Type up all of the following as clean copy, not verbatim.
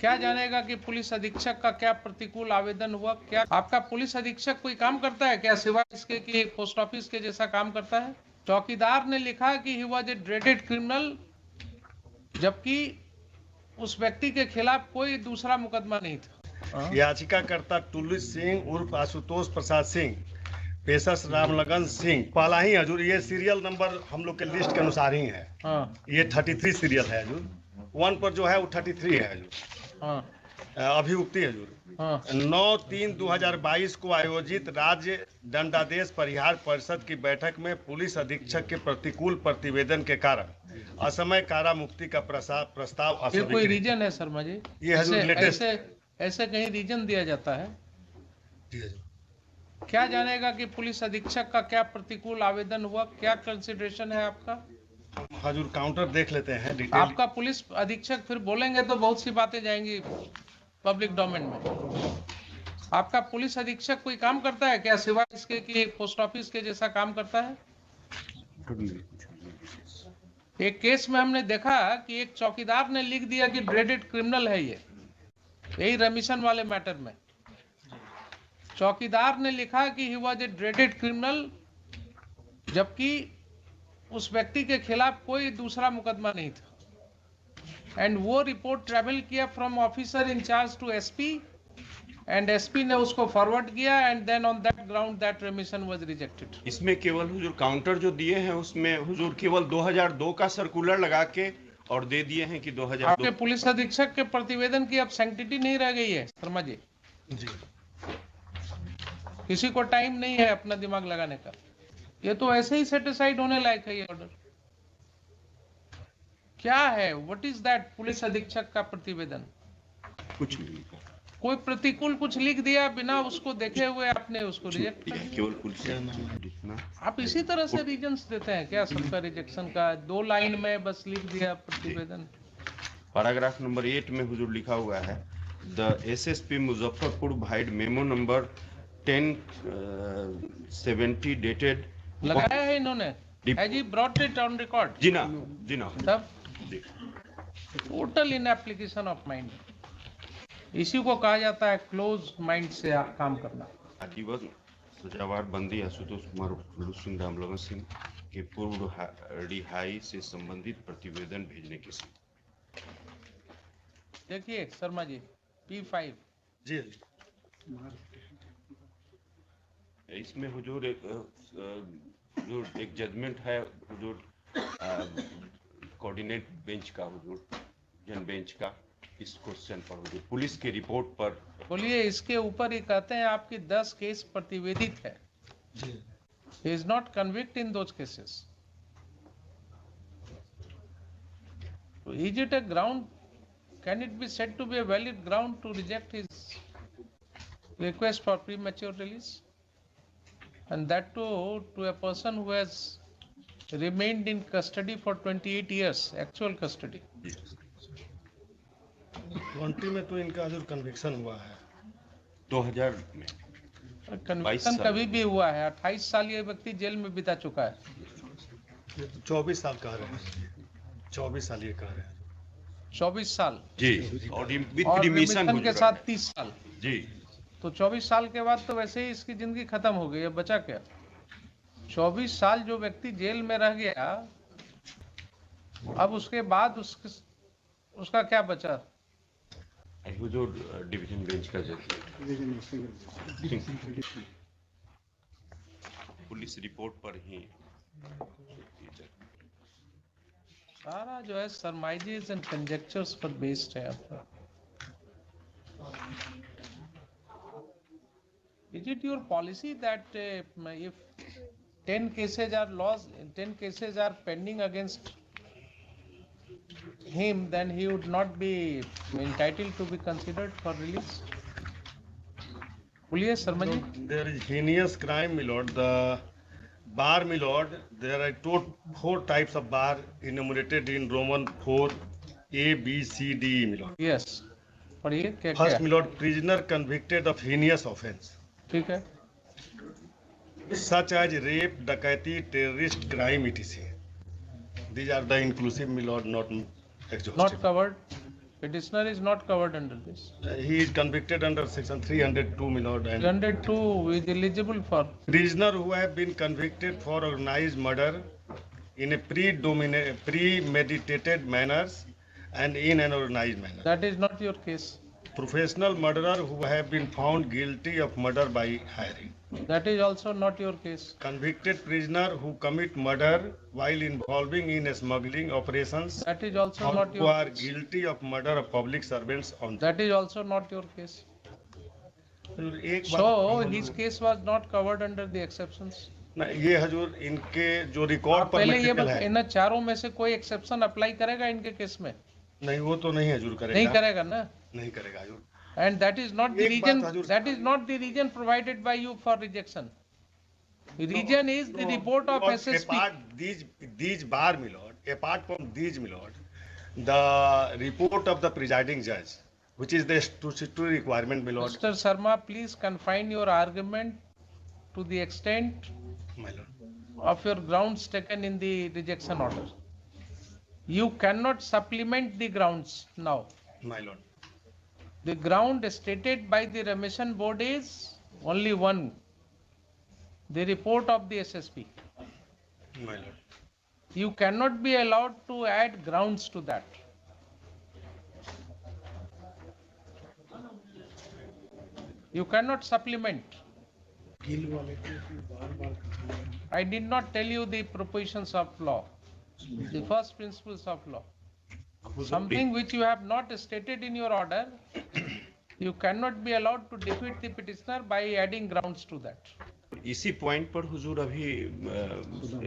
क्या जानेगा कि पुलिस अधीक्षक का क्या प्रतिकूल आवेदन हुआ? क्या आपका पुलिस अधीक्षक कोई काम करता है क्या, सिवाय इसके कि पोस्ट ऑफिस के जैसा काम करता है? चौकीदार ने लिखा कि he was a dreaded criminal, जबकि उस व्यक्ति के खिलाफ कोई दूसरा मुकदमा नहीं था। याचिकाकर्ता टुल्लू सिंह उर्फ आशुतोष प्रसाद सिंह, पेशस रामलगन सिंह, पहला ही हजूर। ये सीरियल नंबर हम लोग के लिस्ट के अनुसार ही है। ये 33 सीरियल है हजूर। 1 पर जो है वो 33 है हजूर। अभियुक्ति हजूर 9/3/2022 को आयोजित राज्य दंडादेश परिहार परिषद की बैठक में पुलिस अधीक्षक के प्रतिकूल प्रतिवेदन के कारण असमय कारा मुक्ति का प्रस्ताव ये कोई रीजन है शर्मा जी? ये हजूर लेटेस्ट ऐसे कहीं रीजन दिया जाता है? क्या जानेगा कि पुलिस अधीक्षक का क्या प्रतिकूल आवेदन हुआ? क्या कंसिडरेशन है आपका? हजूर काउंटर देख लेते हैं डिटेल। आपका पुलिस अधीक्षक फिर बोलेंगे तो बहुत सी बातें जाएंगी पब्लिक डोमेन में। आपका पुलिस अधीक्षक कोई काम करता है क्या, सिवाय इसके कि पोस्ट ऑफिस के जैसा काम करता है? एक केस में हमने देखा कि एक चौकीदार ने लिख दिया कि ड्रेडेड क्रिमिनल है ये, यही रमिशन वाले मैटर में चौकीदार ने लिखा कि he was a dreaded criminal, जबकि उस व्यक्ति के खिलाफ कोई दूसरा मुकदमा नहीं था। एंड वो रिपोर्ट ट्रेवल किया from officer in charge to SP, and SP ने उसको फॉरवर्ड किया, and then on that ground that remission was rejected. इसमें केवल हुजूर काउंटर जो दिए हैं उसमें हुजूर केवल 2002 का सर्कुलर लगा के और दे दिए हैं कि 2002। आपके पुलिस अधीक्षक के प्रतिवेदन की अब सैंक्टिटी नहीं रह गई है शर्मा जी। किसी को टाइम नहीं है अपना दिमाग लगाने का। ये तो ऐसे ही सेटिस्फाइड होने लायक है ये ऑर्डर। क्या है, व्हाट इज दैट? पुलिस अधीक्षक का प्रतिवेदन कुछ नहीं, कोई प्रतिकूल कुछ लिख दिया बिना उसको देखे हुए आपने उसको रिजेक्ट कर दिया। केवल पुलिस। आप इसी तरह से रीजंस देते हैं क्या सबका रिजेक्शन का? 2 लाइन में बस लिख दिया प्रतिवेदन। पैराग्राफ नंबर 8 में हुजूर लिखा हुआ है, the SSP Muzaffarpur vide memo number 1070 dated. लगाया है इन्होंने? Has he brought it on record? जी ना, जी ना। तब total in application of mind, इसी को कहा जाता है क्लोज माइंड से काम करना। दिवस सजावार बंदी आशुतोष कुमार टुल्लू सिंह रामलगन सिंह के पूर्व रिहाई से संबंधित प्रतिवेदन भेजने के साथ। देखिए शर्मा जी, P5 जी इसमें हुजूर एक जजमेंट है हुजूर कोऑर्डिनेट बेंच का, हुजूर जन बेंच का, इस क्वेश्चन पर हुजूर पुलिस की रिपोर्ट पर। बोलिए, इसके ऊपर ही कहते हैं आपकी 10 केस प्रतिवेदित है। He is not convicted in those cases. So is it a ground? Can it be said to be a valid ground to reject his request for premature release? And that too to a person who has remained in custody for 28 years, actual custody. 20 में तो इनका हजूर conviction हुआ है। 2000 में conviction कभी भी हुआ है। 28 साल ये व्यक्ति जेल में बिता चुका है। ये तो 24 साल कह रहे हैं। 24 साल ये कह रहे हैं। 24 साल जी, और रिमिशन के साथ 30 साल जी। तो 24 साल के बाद तो वैसे ही इसकी जिंदगी खत्म हो गई। अब बचा क्या? 24 साल जो व्यक्ति जेल में रह गया, अब उसके बाद उसका क्या बचा? जो डिवीजन बेंच का जज पुलिस रिपोर्ट पर ही सारा जो है सरमाइजेस एंड कंजेक्चर्स पर बेस्ड है आपका। Is it your policy that if 10 cases are lost, 10 cases are pending against him, then he would not be entitled to be considered for release? बोलिए Sharma ji. There is heinous crime, my lord. The bar, my lord. There are 4 types of bar enumerated in Roman 4 A, B, C, D, my lord. Yes. पढ़िए क्या? First, my lord, prisoner convicted of heinous offence. ठीक है। Such as rape, डकैती, terrorist crime, etc. These are the inclusive, my lord, not exhaustive. Not covered. Petitioner is not covered under this. He is convicted under section 302, my lord. And 302 is eligible for. prisoner who have been convicted for organized murder in a premeditated manners and in an organized manner. That is not your case. Professional murderer who have been found guilty of murder by hiring. That is also not your case. Convicted prisoner who commit murder while involving in smuggling operations That is also or not who your are case. guilty of murder of public servants on That is also not your case. एक So बात his case was not covered under the exceptions. ना, ये हजूर इनके जो record आप पर पहले ये मेडिकल बताइए, है इन चारों में से कोई एक्सेप्शन अप्लाई करेगा इनके केस में? नहीं, वो तो नहीं हजूर नहीं करेगा, करेगा ना? नहीं करेगा हजूर। And that is not the एक reason. बात हजूर- That is not the reason provided by you for rejection. The reason is the report of Lord, SSP. apart these bar, my lord, apart from these, my lord, the report of the presiding judge, which is the statutory requirement, my lord, Mr. Sharma, please confine your argument to the extent my lord. of your grounds taken in the rejection order. You cannot supplement the grounds now. My lord. The ground stated by the remission board is only one, the report of the SSP. My lord. You cannot be allowed to add grounds to that. You cannot supplement. I did not tell you the propositions of law, the first principles of law. Something which you have not stated in your order, you cannot be allowed to defeat the petitioner by adding grounds to that. इसी point पर हुजूर अभी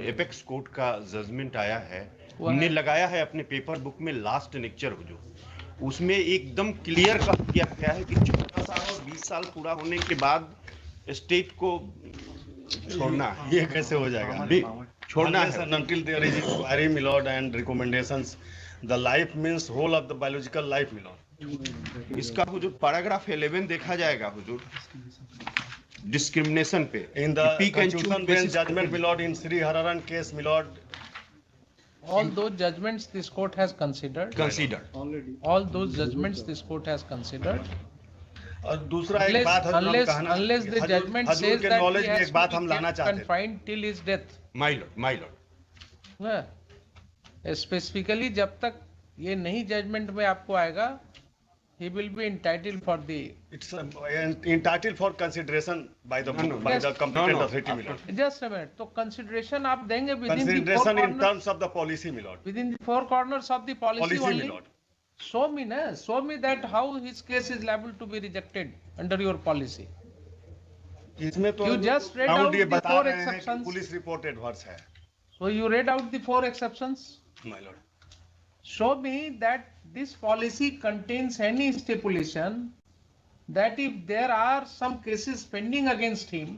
apex court का judgement आया है, वो हमने है। लगाया है अपने पेपर बुक में लास्ट लेक्चर हुजूर, उसमें एकदम क्लियर कहा किया गया है कि 14 साल और 20 साल पूरा होने के बाद स्टेट को छोड़ना है, ये कैसे हो जाएगा? छोड़ना Unless है। and until there is inquiry, my lord, and recommendations, the life means whole of the biological life, my lord. इसका हुजूर पैराग्राफ 11 देखा जाएगा हुजूर, डिस्क्रिमिनेशन पे In the Pick and choose constitution bench basis- judgment, my lord, in Sri Hararan case, my lord, All those judgments this court has considered. Consider All those judgments this court has considered. और दूसरा एक Unless, बात हजूर हम unless, कहना- unless the Hazur- judgment Hazur says के that knowledge he में has एक बात to हम be लाना kept चाहते हैं। confined till his death. My Lord हाँ। Specifically जब तक ये नहीं जजमेंट में आपको आएगा, he will be entitled for the. It's entitled for consideration by the No, no. by the Yes. competent No, authority, my lord. Just a minute. तो consideration आप देंगे within the four Consideration in corners, terms of the policy, my lord. within the four corners of the policy Policy, my only. lord. Show me na. Show me that how his case is liable to be rejected under your policy. इसमें तो You just read ground out ये the बता four रहे हैं कि exceptions. Police report adverse है, So you read out the four exceptions. my lord. Show me that this policy contains any stipulation that if there are some cases pending against him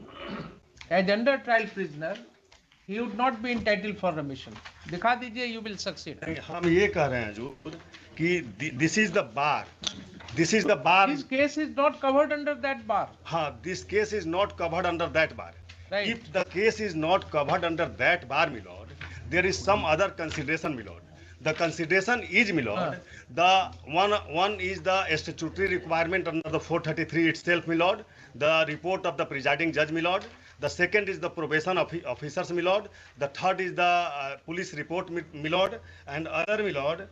as under trial prisoner, he would not be entitled for remission. दिखा दीजिए, you will succeed. हम ये कह रहे हैं जो कि this is the bar, this is the bar. This case is not covered under that bar. हाँ, this case is not covered under that bar. Right. If the case is not covered under that bar, my lord, there is some other consideration, my lord. The consideration is, my lord, the one is the statutory requirement under the 433 itself, my lord, the report of the presiding judge, my lord. The second is the probation officers, my lord. The third is the police report, my lord, and other, my lord,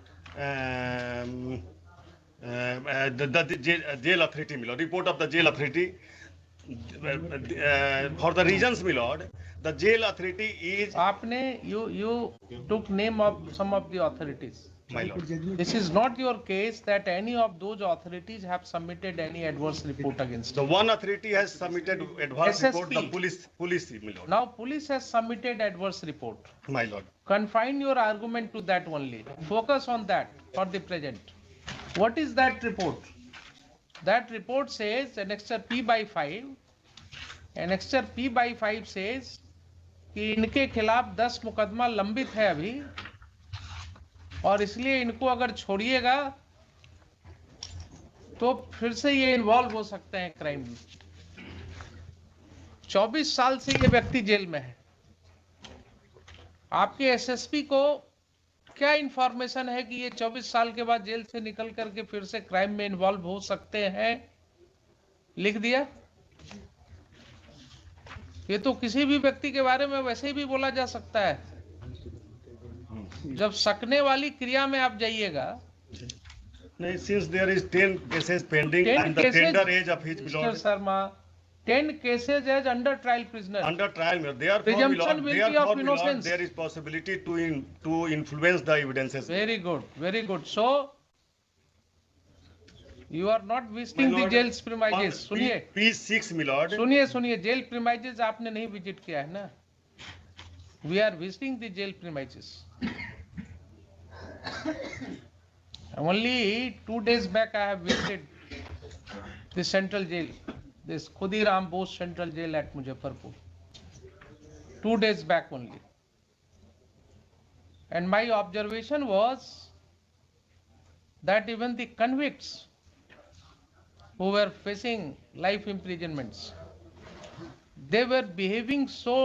the jail authority, my lord, report of the jail authority. For the reasons, my lord, the jail authority is, आपने you took name of some of the authorities. my lord. This is not your case that any of those authorities have submitted any adverse report against The him. one authority has submitted adverse report, the SSP. police, my lord. Now police has submitted adverse report. My lord. Confine your argument to that only. Focus on that for the present. What is that report? That report says annexure P by 5. Annexure P by 5 says कि इनके खिलाफ 10 मुकदमा लंबित है अभी, और इसलिए इनको अगर छोड़िएगा तो फिर से ये इन्वॉल्व हो सकते हैं क्राइम में। 24 साल से ये व्यक्ति जेल में है। आपके एसएसपी को क्या इंफॉर्मेशन है कि ये 24 साल के बाद जेल से निकल करके फिर से क्राइम में इन्वॉल्व हो सकते हैं? लिख दिया। ये तो किसी भी व्यक्ति के बारे में वैसे भी बोला जा सकता है। जब सकने वाली क्रिया में आप जाइएगा, नहीं, since there is 10 cases pending 10 and the cases, tender age of his Mr. Milord Sharma, 10 cases as under trial prisoner. under trial, Milord. Therefore, Presumption Milord, will be of therefore, Milord, innocence. there is possibility to influence the evidences. Very good, very good. So you are not visiting the Milord, jail's premises. सुनिए, P6, Milord. सुनिए, jail premises आपने नहीं visit किया है ना? We are visiting the jail premises. Only 2 days back I have visited the central jail, this Khudiram Bose Central Jail at Muzaffarpur. 2 days back only. And my observation was that even the convicts who were facing life imprisonments, they were behaving so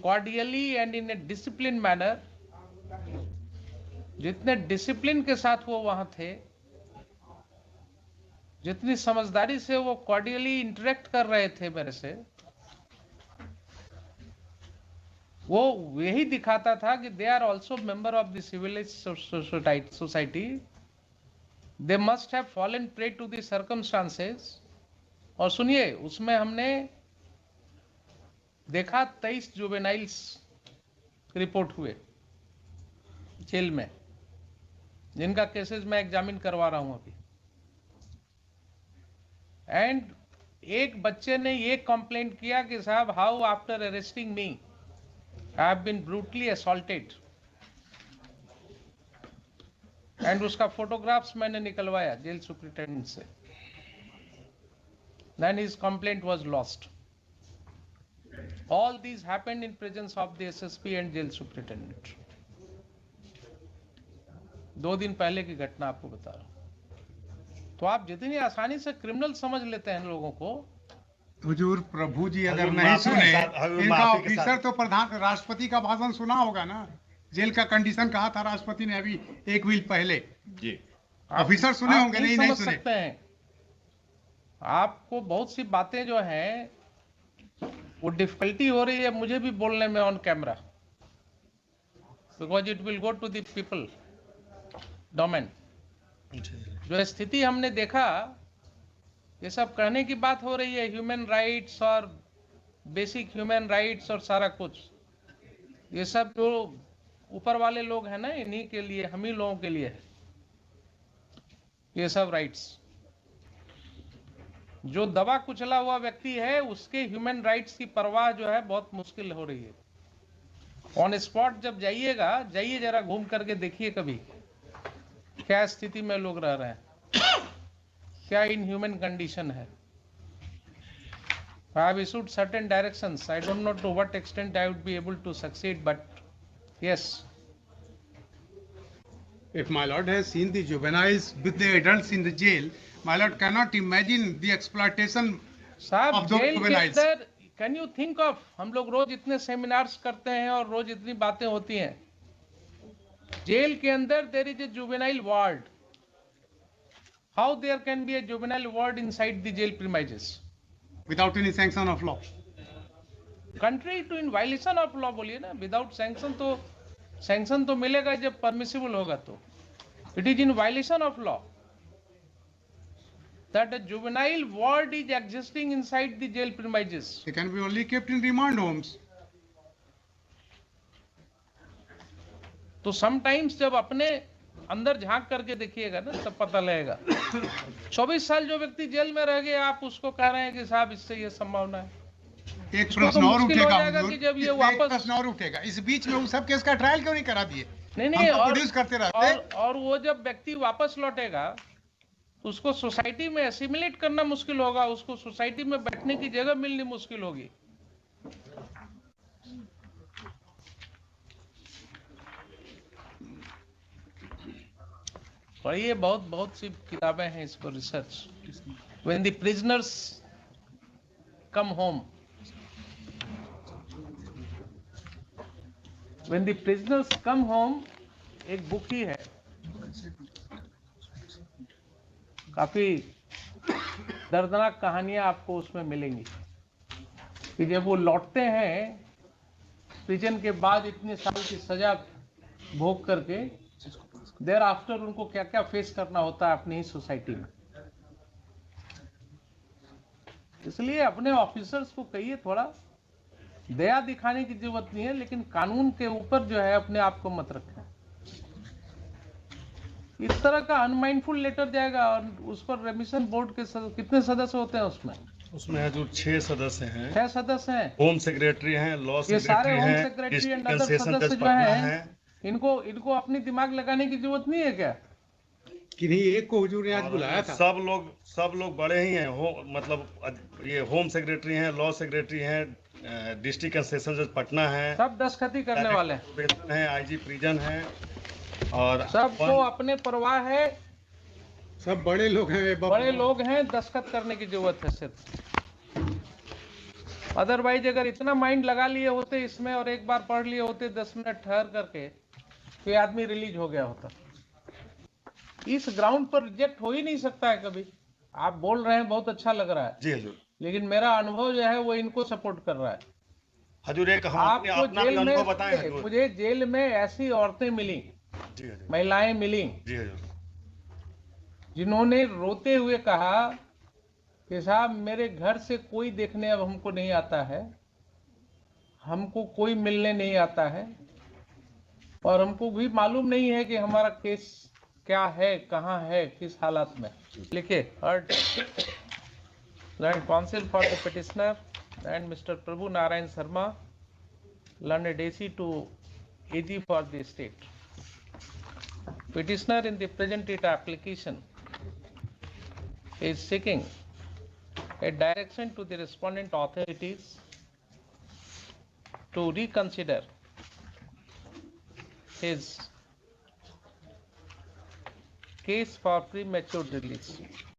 cordially and in a disciplined manner. जितने discipline के साथ वो वहां थे, जितनी समझदारी से वो कॉर्डियली इंटरेक्ट कर रहे थे मेरे से, वो यही दिखाता था कि they are also member of the civilised society. They must have fallen prey to the circumstances. और सुनिए, उसमें हमने देखा 23 जुवेनाइल्स रिपोर्ट हुए जेल में, जिनका केसेस मैं एग्जामिन करवा रहा हूं अभी. एंड एक बच्चे ने ये कंप्लेंट किया कि साहब, how after arresting me I have been brutally assaulted. And उसका फोटोग्राफ्स मैंने निकलवाया जेल सुपरिटेंडेंट से. Then his complaint was lost. All these happened in presence of the SSP and jail superintendent. 2 दिन पहले की घटना आपको बता रहा हूं. तो आप जितनी आसानी से क्रिमिनल समझ लेते हैं लोगों को. हुजूर प्रभु जी अगर हजूर नहीं माफी के सुने, साथ- हजूर इनका माफी के ऑफिसर साथ। तो प्रधान राष्ट्रपति का भाषण सुना होगा ना. जेल का कंडीशन कहा था राष्ट्रपति ने अभी 1 वीक पहले. जी ऑफिसर सुने आप होंगे, नहीं समझ सुने. सकते हैं. आपको बहुत सी बातें जो हैं वो डिफिकल्टी हो रही है मुझे भी बोलने में on camera, because it will go to the people domain. जो स्थिति हमने देखा, ये सब कहने की बात हो रही है, ह्यूमन राइट्स और बेसिक ह्यूमन राइट्स और सारा कुछ. ये सब जो ऊपर वाले लोग हैं ना, इन्हीं के लिए, हम ही लोगों के लिए है ये सब राइट्स. जो दबा कुचला हुआ व्यक्ति है, उसके ह्यूमन राइट्स की परवाह जो है बहुत मुश्किल हो रही है. ऑन स्पॉट जब जाइएगा, जाइए जरा घूम करके देखिए कभी क्या स्थिति में लोग रह रहे हैं, क्या इनह्यूमन कंडीशन है. I have issued certain directions. I don't know to what extent I would be able to succeed, but yes. If my lord has seen the juveniles with the adults in the jail, my lord cannot imagine the exploitation साहब, of those jail के juveniles. अंदर can you think of, हम लोग रोज इतने seminars करते हैं और रोज इतनी बातें होती हैं. जेल के अंदर there is a juvenile ward. How there can be a juvenile ward inside the jail premises? Without any sanction of law. Contrary to in violation of law बोलिए ना. विदाउट सैंक्शन तो मिलेगा जब परमिसिबल होगा. तो it is in violation of law that a juvenile ward is existing inside the jail premises. They can be only kept in remand homes. तो sometimes जब अपने अंदर झांक करके देखिएगा ना, तब पता लगेगा. 24 साल जो व्यक्ति जेल में रह गया, आप उसको कह रहे हैं कि साहब इससे ये संभावना है. एक इसको प्रश्न तो और मुश्किल हो उठेगा जाएगा हुजूर, कि जब ये इसमें एक वापस- प्रश्न और उठेगा. इस बीच में उस सब केस का ट्रायल क्यों नहीं करा दिए? नहीं हम तो और, प्रोड्यूस करते रहते. और वो जब व्यक्ति वापस लौटेगा, उसको सोसाइटी में एसिमिलेट करना मुश्किल होगा. उसको सोसाइटी में बैठने की जगह मिलनी मुश्किल होगी. पढ़िए, बहुत सी किताबें हैं इस पर research. When the prisoners come home, when the prisoners come home, एक बुक ही है, काफी दर्दनाक कहानियां आपको उसमें मिलेंगी कि जब वो लौटते हैं प्रिजन के बाद इतने साल की सजा भोग करके, देर आफ्टर उनको क्या क्या फेस करना होता है अपनी ही सोसाइटी में। इसलिए अपने ऑफिसर्स को कहिए थोड़ा दया दिखाने की जरूरत नहीं है, लेकिन कानून के ऊपर जो है अपने आप को मत रखें। इस तरह का अनमाइंडफुल लेटर जाएगा और उस पर रेमिशन बोर्ड के कितने सदस्य होते हैं उसमें? उसमें हजूर 6 सदस्य हैं। 6 सदस्य हैं। होम सेक्रेटरी हैं, लॉ ये सारे सेक्रेटरी होम हैं, सेक्रेटरी एंड अदर डिस्ट्रिक्ट सदस्य सेशन जो पटना हैं, हैं। इनको अपनी दिमाग लगाने की जरूरत नहीं है क्या? किन्हीं एक को हुजूर ने आज बुलाया था। सब लोग बड़े ही हैं। मतलब ये होम सेक्रेटरी हैं, लॉ सेक्रेटरी हैं, डिस्ट्रिक्ट एंड सेशन जज पटना है, सब दस्तखती करने वाले हैं, आईजी प्रिजन है, और सबको अपने परवाह है, सब बड़े लोग हैं, बड़े लोग हैं, दस्तखत करने की जरूरत है सिर्फ। अदरवाइज अगर इतना माइंड लगा लिए होते इसमें और एक बार पढ़ लिए होते 10 मिनट ठहर करके, तो ये आदमी रिलीज हो गया होता। इस ग्राउंड पर रिजेक्ट हो ही नहीं सकता है कभी। आप बोल रहे हैं बहुत अच्छा लग रहा है जी हजूर, लेकिन मेरा अनुभव जो है वो इनको सपोर्ट कर रहा है। हजूर एक हम आपको अपना जेल अनुभव में, बताएं हजूर। मुझे जेल में ऐसी औरतें मिली, जी हजूर, महिलाएं मिली, जी हजूर, जिन्होंने रोते हुए कहा कि साहब मेरे घर से कोई देखने अब हमको नहीं आता है, हमको कोई मिलने नहीं आता है, और हमको भी मालूम नहीं है कि हमारा केस क्या है, कहाँ है, किस हालात में। लिखे heard learn council for the petitioner and mister Prabhu Narayan Sharma, learned AC to AG for the state. Petitioner in the present writ application is seeking a direction to the respondent authorities to reconsider his case for premature release.